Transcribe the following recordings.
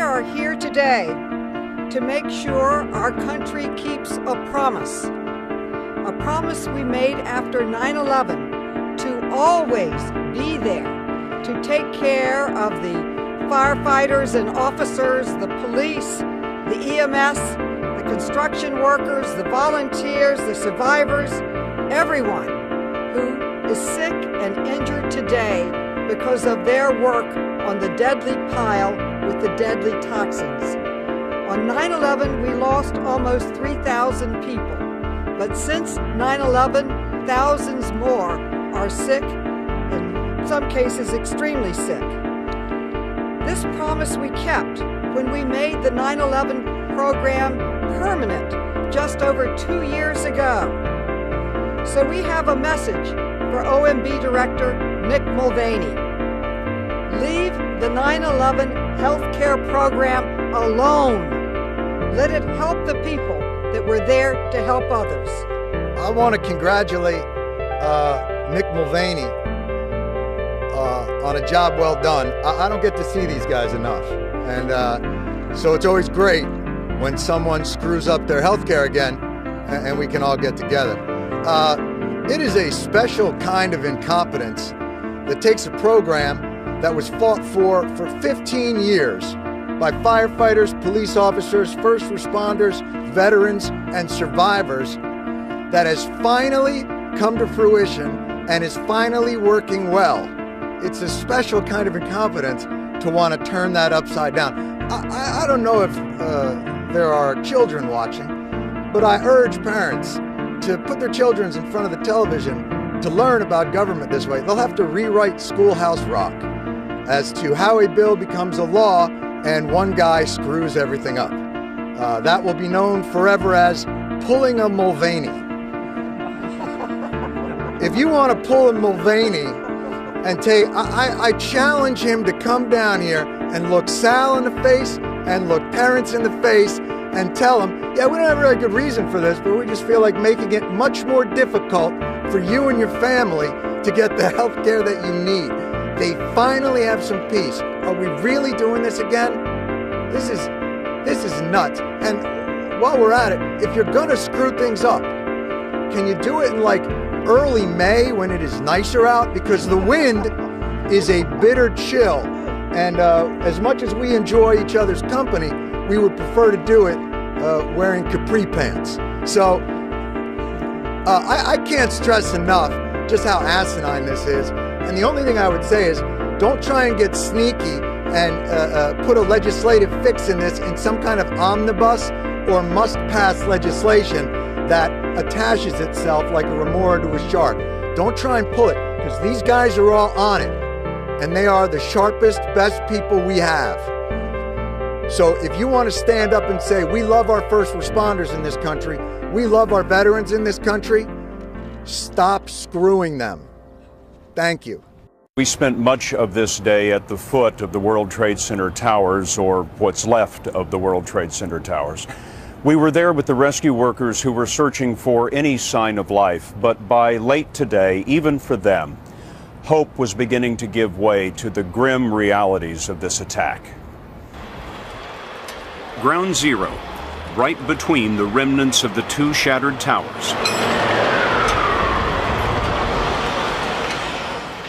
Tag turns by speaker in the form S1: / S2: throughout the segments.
S1: are here today to make sure our country keeps a promise we made after 9/11 to always be there to take care of the firefighters and officers, the police, the EMS, the construction workers, the volunteers, the survivors, everyone who is sick and injured today because of their work on the deadly pile with the deadly toxins. On 9/11, we lost almost 3,000 people, but since 9/11, thousands more are sick, in some cases extremely sick. This promise we kept when we made the 9/11 program permanent just over 2 years ago. So we have a message for OMB Director Mick Mulvaney. Leave the 9/11 healthcare program alone. Let it help the people that were there to help others.
S2: I want to congratulate Mick Mulvaney on a job well done. I don't get to see these guys enough. And so it's always great when someone screws up their healthcare again and we can all get together. It is a special kind of incompetence that takes a program that was fought for 15 years by firefighters, police officers, first responders, veterans, and survivors that has finally come to fruition and is finally working well. It's a special kind of incompetence to want to turn that upside down. I don't know if there are children watching, but I urge parents to put their children in front of the television to learn about government this way. They'll have to rewrite Schoolhouse Rock as to how a bill becomes a law and one guy screws everything up. That will be known forever as pulling a Mulvaney. If you want to pull a Mulvaney and I challenge him to come down here and look Sal in the face and look parents in the face and tell them, yeah, we don't have a really good reason for this, but we just feel like making it much more difficult for you and your family to get the health care that you need. They finally have some peace. Are we really doing this again? This is nuts. And while we're at it, if you're gonna screw things up, can you do it in like early May when it is nicer out? Because the wind is a bitter chill. And as much as we enjoy each other's company, we would prefer to do it wearing capri pants. So I can't stress enough just how asinine this is. And the only thing I would say is don't try and get sneaky and put a legislative fix in this in some kind of omnibus or must-pass legislation that attaches itself like a remora to a shark. Don't try and pull it, because these guys are all on it, and they are the sharpest, best people we have. So if you want to stand up and say, we love our first responders in this country, we love our veterans in this country, stop screwing them. Thank you.
S3: We spent much of this day at the foot of the World Trade Center towers, or what's left of the World Trade Center towers. We were there with the rescue workers who were searching for any sign of life, but by late today, even for them, hope was beginning to give way to the grim realities of this attack. Ground Zero, right between the remnants of the two shattered towers.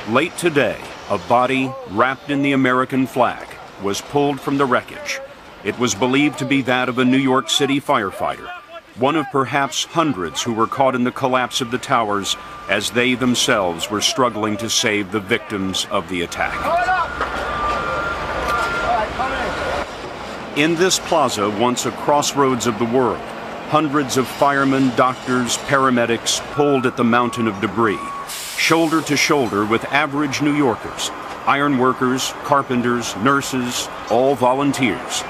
S3: Late today, a body wrapped in the American flag was pulled from the wreckage. It was believed to be that of a New York City firefighter, one of perhaps hundreds who were caught in the collapse of the towers as they themselves were struggling to save the victims of the attack. In this plaza, once a crossroads of the world, hundreds of firemen, doctors, paramedics pulled at the mountain of debris, shoulder to shoulder with average New Yorkers, iron workers, carpenters, nurses, all volunteers.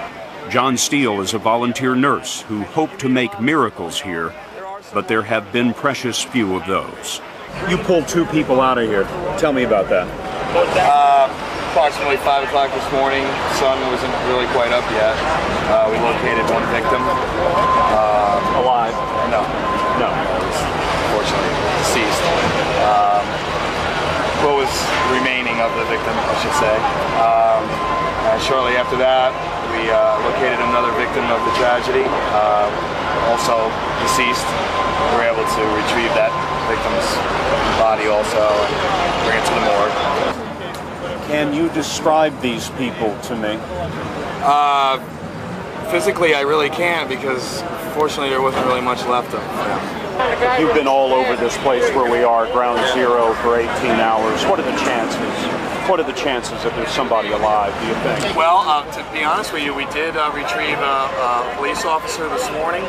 S3: Jon Stewart is a volunteer nurse who hoped to make miracles here, but there have been precious few of those. You pulled two people out of here. Tell me about that.
S4: Approximately 5 o'clock this morning. The sun wasn't really quite up yet. We located one victim.
S3: Alive?
S4: No.
S3: No.
S4: Unfortunately, deceased. What was remaining of the victim, I should say. Shortly after that, we we located another victim of the tragedy, also deceased. We were able to retrieve that victim's body also and bring it to the morgue.
S3: Can you describe these people to me?
S4: Physically, I really can't because, fortunately, there wasn't really much left of them.
S3: You've been all over this place where we are, ground zero, for 18 hours. What are the chances? What are the chances that there's somebody alive, do you think?
S4: Well, to be honest with you, we did retrieve a police officer this morning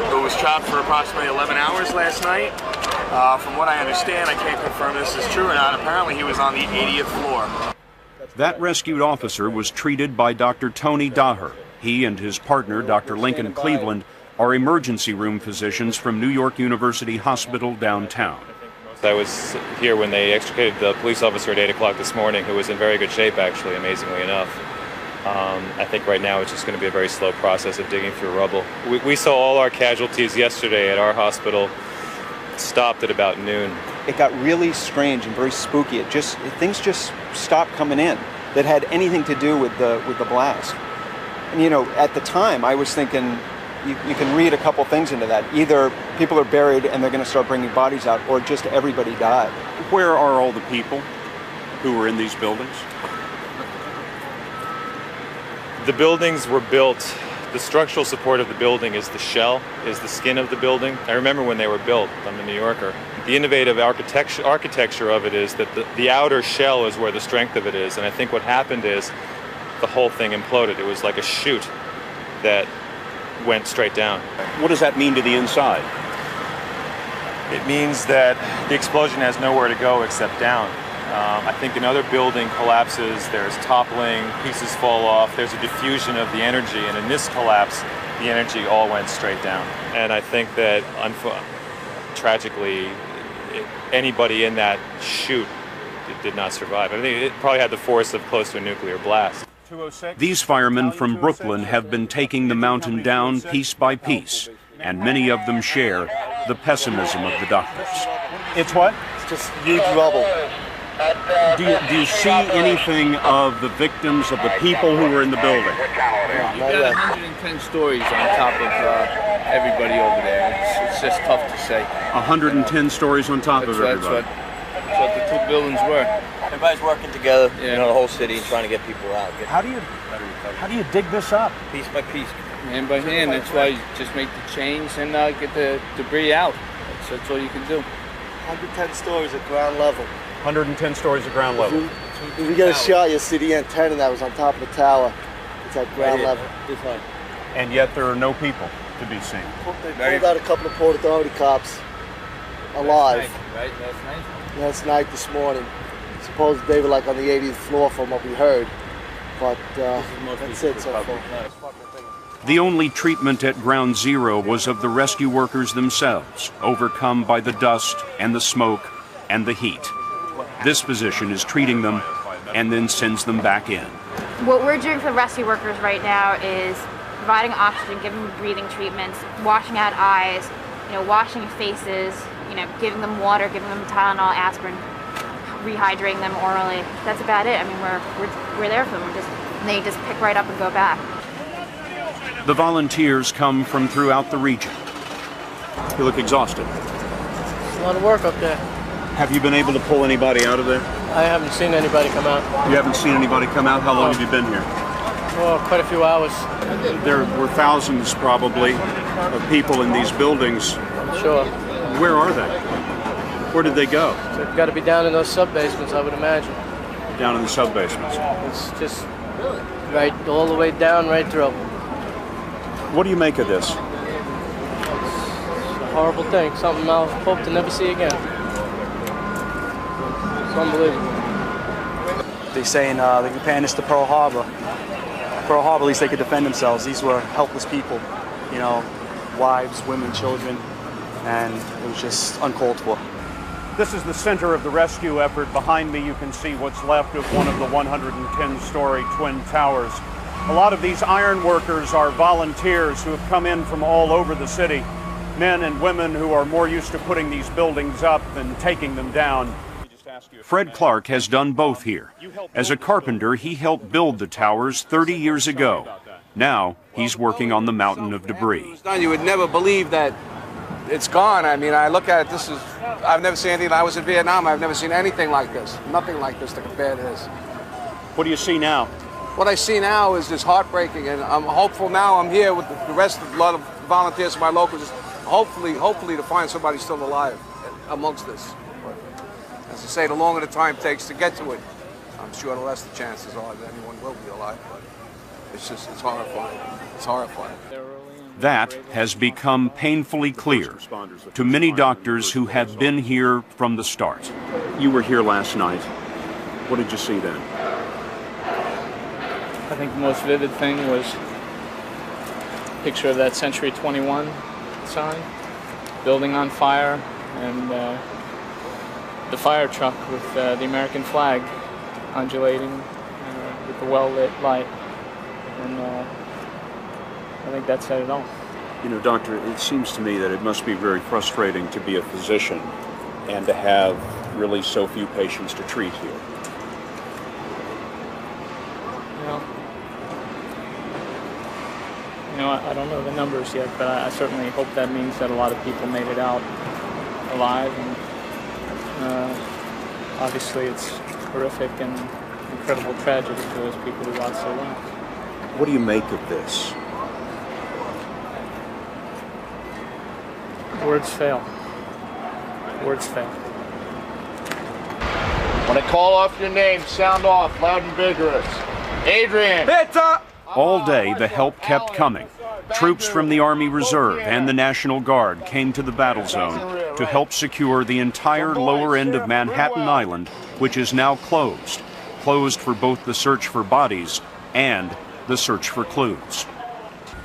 S4: who was trapped for approximately 11 hours last night. From what I understand, I can't confirm this is true or not, apparently he was on the 80th floor.
S3: That rescued officer was treated by Dr. Tony Daher. He and his partner, Dr. Lincoln Cleveland, are emergency room physicians from New York University Hospital downtown.
S5: I was here when they extricated the police officer at 8 o'clock this morning, who was in very good shape, actually, amazingly enough. I think right now it's just going to be a very slow process of digging through rubble. We saw all our casualties yesterday at our hospital stopped at about noon.
S6: It got really strange and very spooky. Things just stopped coming in that had anything to do with the blast. And, you know, at the time, I was thinking, you can read a couple things into that. Either people are buried and they're going to start bringing bodies out, or just everybody died.
S3: Where are all the people who were in these buildings?
S5: The buildings were built, the structural support of the building is the shell, is the skin of the building. I remember when they were built. I'm a New Yorker. The innovative architecture of it is that the outer shell is where the strength of it is. And I think what happened is the whole thing imploded. It was like a chute that went straight down.
S3: What does that mean to the inside?
S5: It means that the explosion has nowhere to go except down. I think another building collapses, there's toppling, pieces fall off, there's a diffusion of the energy, and in this collapse, the energy all went straight down. And I think that, tragically, anybody in that chute did not survive. I think it probably had the force of close to a nuclear blast.
S3: These firemen from Brooklyn have been taking the mountain down piece by piece, and many of them share the pessimism of the doctors. It's what?
S7: It's just huge rubble.
S3: Do you see anything of the victims, of the people who were in the building?
S8: You got 110 stories on top of everybody over there. It's just tough to say.
S3: 110 stories on top of everybody.
S8: That's what the two buildings were.
S7: Everybody's working together, you know, the whole city, trying to get people out.
S3: How do you dig this up?
S7: Piece by piece.
S8: Hand by hand. That's why you just make the chains and get the debris out. That's all you can do.
S7: 110 stories at ground level.
S3: 110 stories at ground level.
S7: If you get a shot, you'll see the antenna that was on top of the tower. It's at ground level.
S3: And yet there are no people to be seen.
S7: They pulled out a couple of Port Authority cops alive.
S8: Right, last night?
S7: Last night, this morning. Suppose they were like on the 80th floor from what we heard. But that's it so far.
S3: The only treatment at Ground Zero was of the rescue workers themselves, overcome by the dust and the smoke and the heat. This physician is treating them and then sends them back in.
S9: What we're doing for the rescue workers right now is providing oxygen, giving them breathing treatments, washing out eyes, washing faces, giving them water, giving them Tylenol, aspirin, rehydrating them orally. That's about it. I mean, we're there for them. They just pick right up and go back.
S3: The volunteers come from throughout the region. You look exhausted.
S10: It's a lot of work up there.
S3: Have you been able to pull anybody out of there?
S10: I haven't seen anybody come out.
S3: You haven't seen anybody come out? How long have you been here?
S10: Well, quite a few hours.
S3: There were thousands, probably, of people in these buildings.
S10: Sure.
S3: Where are they? Where did they go?
S10: So they've got to be down in those sub-basements, I would imagine.
S3: Down in the sub-basements.
S10: It's just right all the way down, right through.
S3: What do you make of this?
S10: It's a horrible thing. Something I'll hope to never see again. It's unbelievable.
S11: They're saying they're comparing this to Pearl Harbor. Pearl Harbor, at least they could defend themselves. These were helpless people, wives, women, children, and it was just uncalled for.
S3: This is the center of the rescue effort. Behind me you can see what's left of one of the 110-story twin towers. A lot of these iron workers are volunteers who have come in from all over the city, men and women who are more used to putting these buildings up than taking them down. Fred Clark has done both here. As a carpenter, he helped build the towers 30 years ago. Now he's working on the mountain of debris.
S12: You would never believe that it's gone. I mean, I look at it, I've never seen anything. I was in Vietnam, I've never seen anything like this. Nothing like this to compare to this.
S3: What do you see now?
S12: What I see now is just heartbreaking, and I'm hopeful now. I'm here with the rest of a lot of volunteers from my locals, hopefully to find somebody still alive amongst this. But as I say, the longer the time takes to get to it, I'm sure the less the chances are that anyone will be alive. But it's horrifying. It's horrifying.
S3: That has become painfully clear to many doctors who have been here from the start. You were here last night. What did you see then?
S8: I think the most vivid thing was a picture of that Century 21 sign, building on fire, and the fire truck with the American flag undulating with the well-lit light. And I think that said it all.
S3: You know, Doctor, it seems to me that it must be very frustrating to be a physician and to have really so few patients to treat here.
S8: You know, I don't know the numbers yet, but I certainly hope that means that a lot of people made it out alive. And obviously it's horrific and incredible tragedy for those people who lost their lives.
S3: What do you make of this?
S8: Words fail. Words fail.
S13: When I call off your name, sound off, loud and vigorous. Adrian!
S3: All day, the help kept coming. Troops from the Army Reserve and the National Guard came to the battle zone to help secure the entire lower end of Manhattan Island, which is now closed. Closed for both the search for bodies and the search for clues.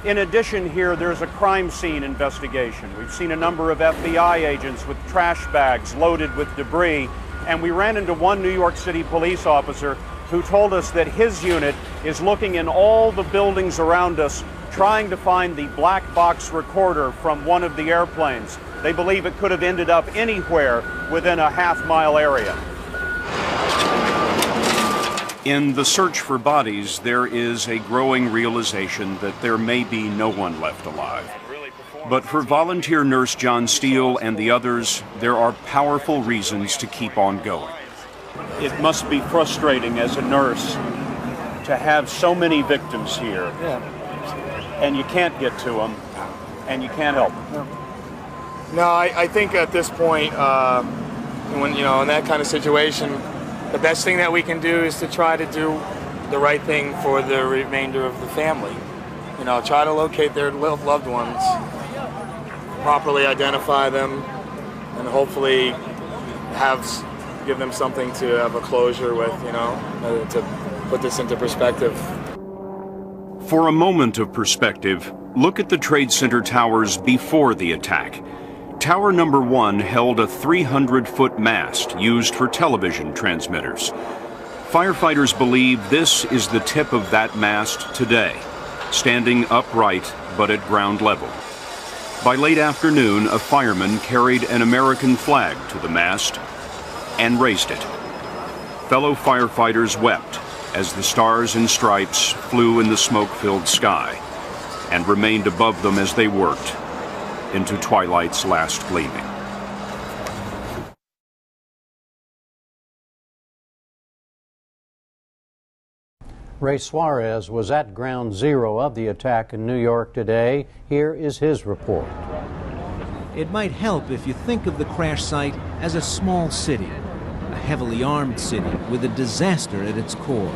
S3: In addition here, there's a crime scene investigation. We've seen a number of FBI agents with trash bags loaded with debris, and we ran into one New York City police officer who told us that his unit is looking in all the buildings around us, trying to find the black box recorder from one of the airplanes. They believe it could have ended up anywhere within a half-mile area. In the search for bodies, there is a growing realization that there may be no one left alive. But for volunteer nurse Jon Stewart and the others, there are powerful reasons to keep on going. It must be frustrating as a nurse to have so many victims here, and you can't get to them, and you can't help them.
S4: No, I think at this point, when in that kind of situation, the best thing that we can do is to try to do the right thing for the remainder of the family. Try to locate their loved ones, properly identify them, and hopefully give them something to have a closure with, to put this into perspective.
S3: For a moment of perspective, look at the Trade Center towers before the attack. Tower number 1 held a 300-foot mast used for television transmitters. Firefighters believe this is the tip of that mast today, standing upright but at ground level. By late afternoon, a fireman carried an American flag to the mast and raised it. Fellow firefighters wept as the stars and stripes flew in the smoke-filled sky and remained above them as they worked into twilight's last gleaming.
S14: Ray Suarez was at ground zero of the attack in New York today. Here is his report.
S15: It might help if you think of the crash site as a small city, a heavily armed city with a disaster at its core.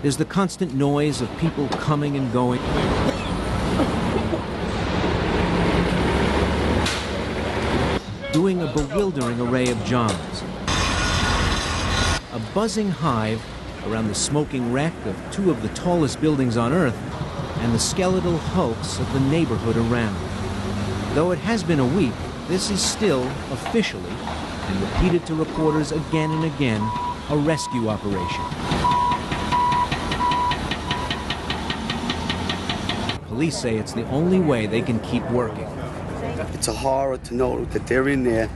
S15: There's the constant noise of people coming and going. Doing a bewildering array of jobs. A buzzing hive around the smoking wreck of 2 of the tallest buildings on Earth and the skeletal hulks of the neighborhood around. Though it has been a week, this is still, officially, and repeated to reporters again and again, a rescue operation. Police say it's the only way they can keep working.
S16: It's a horror to know that they're in there,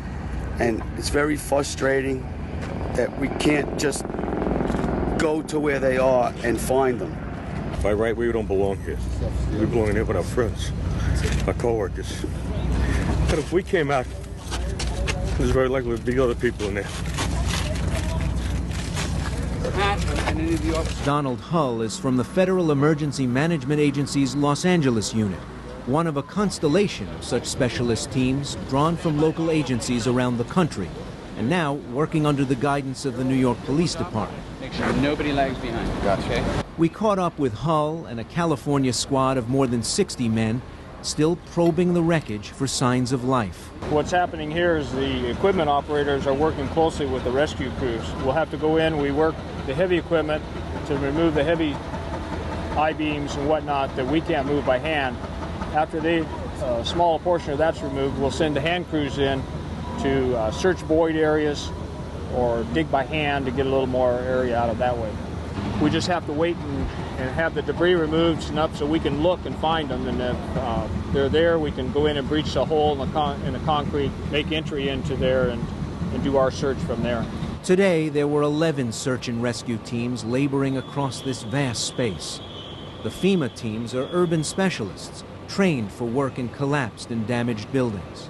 S16: and it's very frustrating. that we can't just go to where they are and find them.
S17: By right, we don't belong here. We belong in here with our friends, our co-workers. But if we came out, there's very likely to be other people in there.
S15: Donald Hull is from the Federal Emergency Management Agency's Los Angeles unit, one of a constellation of such specialist teams drawn from local agencies around the country, and now working under the guidance of the New York Police Department.
S18: Make sure nobody lags behind. Gotcha. Okay.
S15: We caught up with Hull and a California squad of more than 60 men, still probing the wreckage for signs of life.
S19: What's happening here is the equipment operators are working closely with the rescue crews. We'll have to go in, we work the heavy equipment to remove the heavy I-beams and whatnot that we can't move by hand. After a small portion of that's removed, we'll send the hand crews in to search void areas or dig by hand to get a little more area out of that way. We just have to wait and have the debris removed enough so we can look and find them, and if they're there, we can go in and breach a hole in the concrete, make entry into there, and do our search from there.
S15: Today, there were 11 search and rescue teams laboring across this vast space. The FEMA teams are urban specialists, trained for work in collapsed and damaged buildings.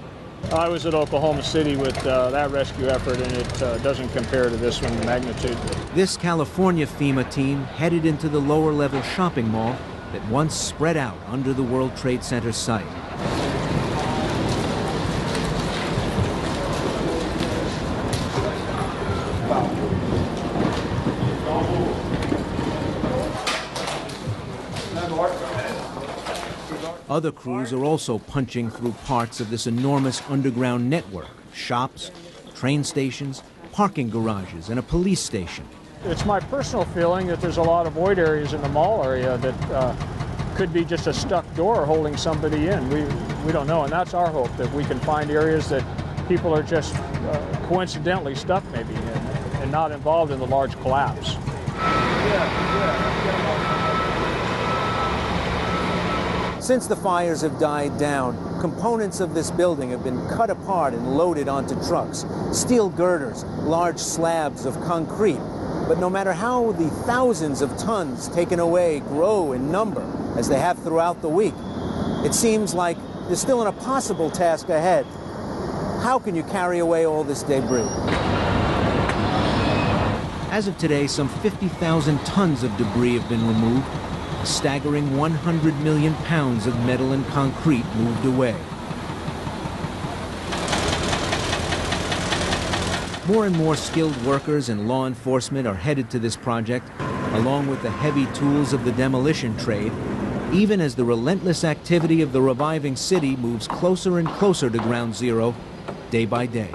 S19: I was at Oklahoma City with that rescue effort, and it doesn't compare to this one in magnitude.
S15: This California FEMA team headed into the lower-level shopping mall that once spread out under the World Trade Center site. Other crews are also punching through parts of this enormous underground network: shops, train stations, parking garages, and a police station.
S19: It's my personal feeling that there's a lot of void areas in the mall area that could be just a stuck door holding somebody in. We don't know, and that's our hope, that we can find areas that people are just coincidentally stuck maybe in and not involved in the large collapse.
S15: Since the fires have died down, components of this building have been cut apart and loaded onto trucks. Steel girders, large slabs of concrete. But no matter how the thousands of tons taken away grow in number, as they have throughout the week, it seems like there's still an impossible task ahead. How can you carry away all this debris? As of today, some 50,000 tons of debris have been removed. A staggering 100 million pounds of metal and concrete moved away. More and more skilled workers and law enforcement are headed to this project, along with the heavy tools of the demolition trade, even as the relentless activity of the reviving city moves closer and closer to ground zero, day by day.